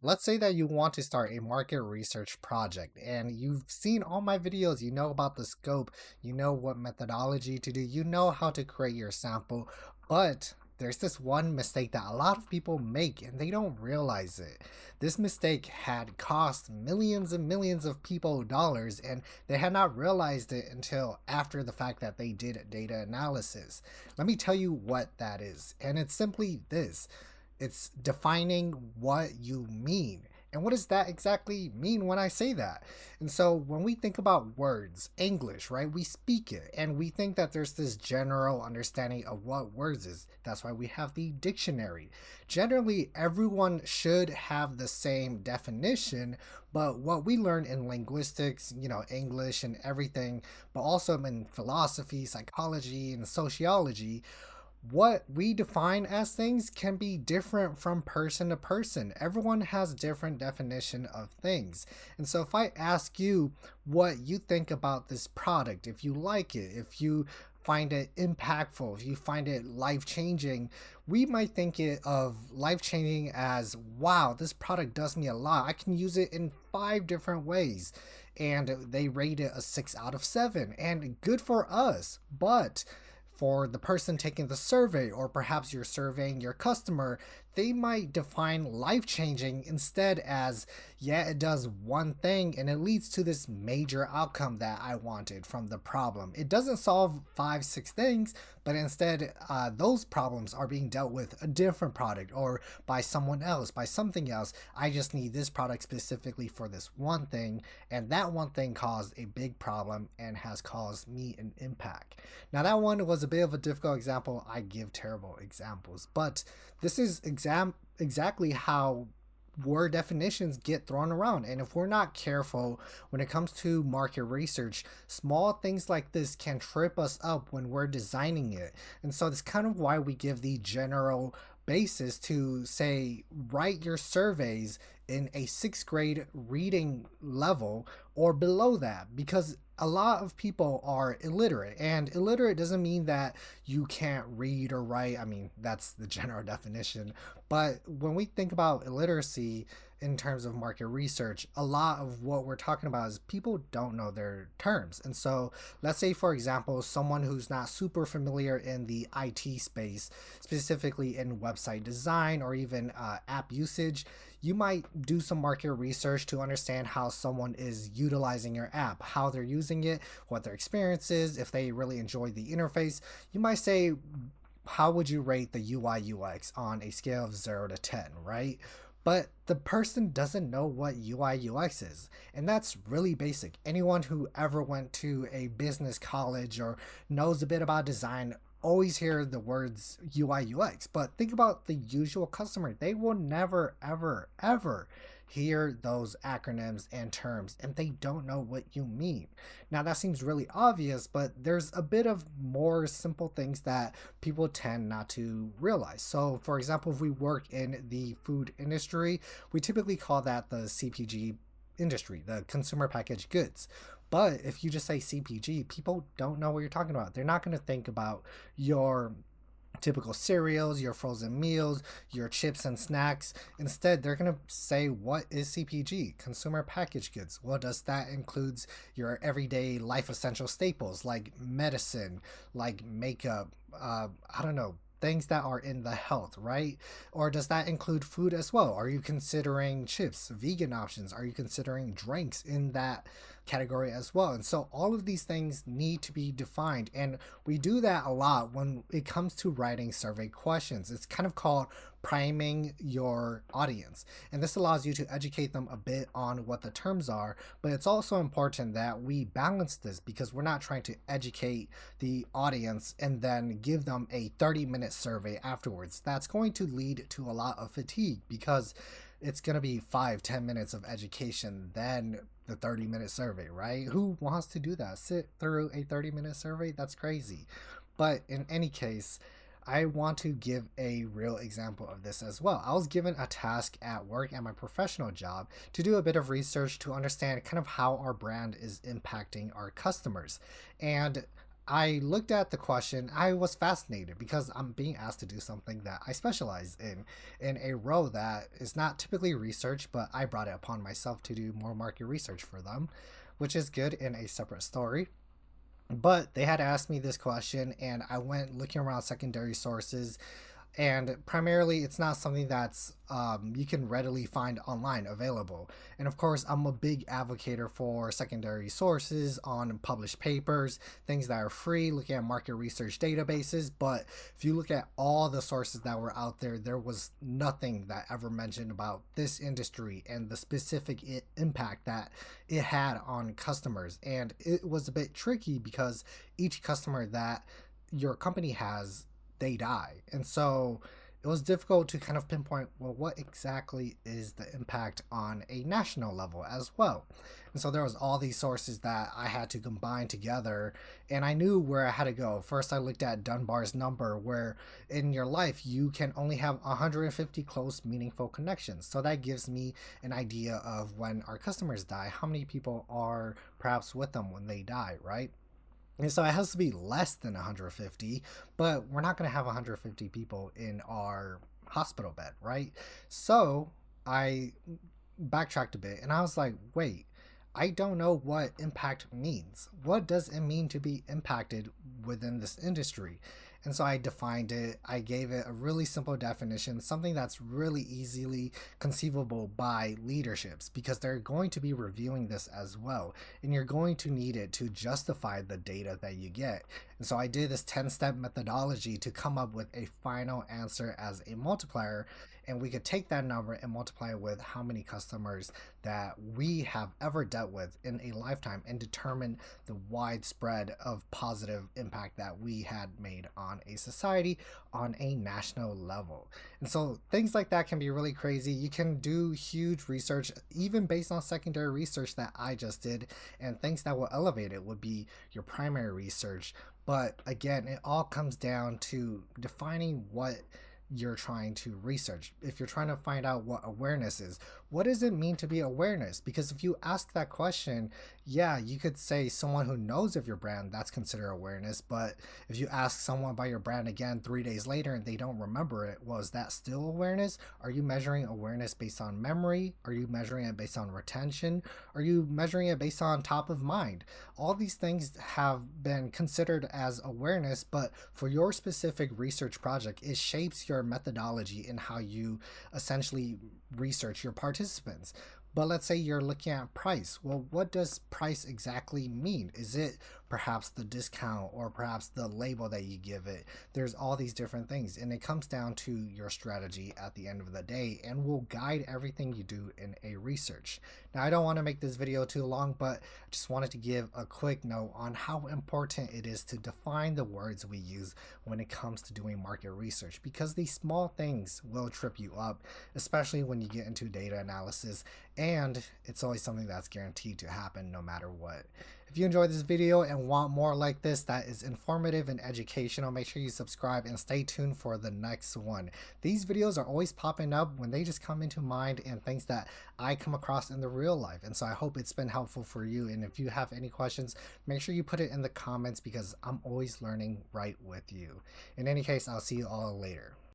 Let's say that you want to start a market research project and you've seen all my videos, you know about the scope, you know what methodology to do, you know how to create your sample, but there's this one mistake that a lot of people make and they don't realize it. This mistake had cost millions and millions of people dollars and they had not realized it until after the fact that they did data analysis. Let me tell you what that is, and it's simply this: it's defining what you mean. And what does that exactly mean when I say that? And so when we think about words, English, right, we speak it and we think that there's this general understanding of what words is. That's why we have the dictionary. Generally, everyone should have the same definition, but what we learn in linguistics, English and everything, but also in philosophy, psychology, and sociology, what we define as things can be different from person to person. Everyone has different definition of things. And so if I ask you what you think about this product, if you like it, if you find it impactful, if you find it life-changing, we might think it of life-changing as, wow, this product does me a lot. I can use it in 5 different ways. And they rate it a 6 out of 7. And good for us. But for the person taking the survey, or perhaps you're surveying your customer, they might define life changing instead as, yeah, it does one thing and it leads to this major outcome that I wanted from the problem. It doesn't solve 5, 6 things, but instead, those problems are being dealt with a different product or by someone else, by something else. I just need this product specifically for this one thing, and that one thing caused a big problem and has caused me an impact. Now, that one was a bit of a difficult example. I give terrible examples, but this is exactly how word definitions get thrown around. And if we're not careful when it comes to market research, small things like this can trip us up when we're designing it. And so that's kind of why we give the general basis to say, write your surveys in a 6th grade reading level or below that, because a lot of people are illiterate, and illiterate doesn't mean that you can't read or write. I mean, that's the general definition. But when we think about illiteracy in terms of market research, a lot of what we're talking about is people don't know their terms. And so, let's say, for example, someone who's not super familiar in the IT space, specifically in website design or even app usage, you might do some market research to understand how someone is utilizing your app, how they're using it, what their experience is, if they really enjoy the interface. You might say, how would you rate the UI UX on a scale of 0 to 10, right? But the person doesn't know what UI UX is. And that's really basic. Anyone who ever went to a business college or knows a bit about design always hear the words UI UX. But think about the usual customer. They will never, ever, ever hear those acronyms and terms, and they don't know what you mean. Now, that seems really obvious, but there's a bit of more simple things that people tend not to realize. So, for example, if we work in the food industry, we typically call that the CPG industry, the consumer packaged goods. But if you just say CPG, people don't know what you're talking about. They're not going to think about your typical cereals, your frozen meals, your chips and snacks. Instead, they're going to say, what is CPG? Consumer packaged goods. Well, does that includes your everyday life essential staples like medicine, like makeup, I don't know, things that are in the health, right? Or does that include food as well? Are you considering chips, vegan options? Are you considering drinks in that category as well? And so all of these things need to be defined. And we do that a lot when it comes to writing survey questions. It's kind of called priming your audience. And this allows you to educate them a bit on what the terms are, but it's also important that we balance this because we're not trying to educate the audience and then give them a 30-minute survey afterwards. That's going to lead to a lot of fatigue because it's going to be 5, 10 minutes of education, then the 30-minute survey, right? Who wants to do that? Sit through a 30-minute survey? That's crazy. But in any case, I want to give a real example of this as well. I was given a task at work at my professional job to do a bit of research to understand kind of how our brand is impacting our customers. And I looked at the question. I was fascinated because I'm being asked to do something that I specialize in a role that is not typically research, but I brought it upon myself to do more market research for them, which is good in a separate story. But they had asked me this question, and I went looking around secondary sources, and primarily it's not something that's you can readily find online available. And of course, I'm a big advocate for secondary sources on published papers, things that are free, looking at market research databases. But if you look at all the sources that were out there, there was nothing that ever mentioned about this industry and the specific impact that it had on customers. And it was a bit tricky because each customer that your company has, they die. And so it was difficult to kind of pinpoint, well, what exactly is the impact on a national level as well. And so there was all these sources that I had to combine together, and I knew where I had to go. First, I looked at Dunbar's number, where in your life you can only have 150 close meaningful connections. So that gives me an idea of when our customers die, how many people are perhaps with them when they die, right? And so it has to be less than 150, but we're not going to have 150 people in our hospital bed, right? So I backtracked a bit and I was like, wait, I don't know what impact means. What does it mean to be impacted within this industry? And so I defined it. I gave it a really simple definition, something that's really easily conceivable by leaderships because they're going to be reviewing this as well. And you're going to need it to justify the data that you get. And so I did this 10-step methodology to come up with a final answer as a multiplier. And we could take that number and multiply it with how many customers that we have ever dealt with in a lifetime and determine the widespread of positive impact that we had made on a society on a national level. And so things like that can be really crazy. You can do huge research, even based on secondary research that I just did, and things that will elevate it would be your primary research. But again, it all comes down to defining what you're trying to research. If you're trying to find out what awareness is, what does it mean to be awareness? Because if you ask that question, yeah, you could say someone who knows of your brand, that's considered awareness. But if you ask someone about your brand again 3 days later and they don't remember it, well, is that still awareness? Are you measuring awareness based on memory? Are you measuring it based on retention? Are you measuring it based on top of mind? All these things have been considered as awareness, but for your specific research project, it shapes your methodology in how you essentially research your participants. But let's say you're looking at price. Well, what does price exactly mean? Is it perhaps the discount or perhaps the label that you give it? There's all these different things, and it comes down to your strategy at the end of the day and will guide everything you do in a research. Now, I don't want to make this video too long, but I just wanted to give a quick note on how important it is to define the words we use when it comes to doing market research, because these small things will trip you up, especially when you get into data analysis, and it's always something that's guaranteed to happen no matter what. If you enjoyed this video and want more like this that is informative and educational, make sure you subscribe and stay tuned for the next one. These videos are always popping up when they just come into mind and things that I come across in the real life. And so I hope it's been helpful for you. And if you have any questions, make sure you put it in the comments because I'm always learning right with you. In any case, I'll see you all later.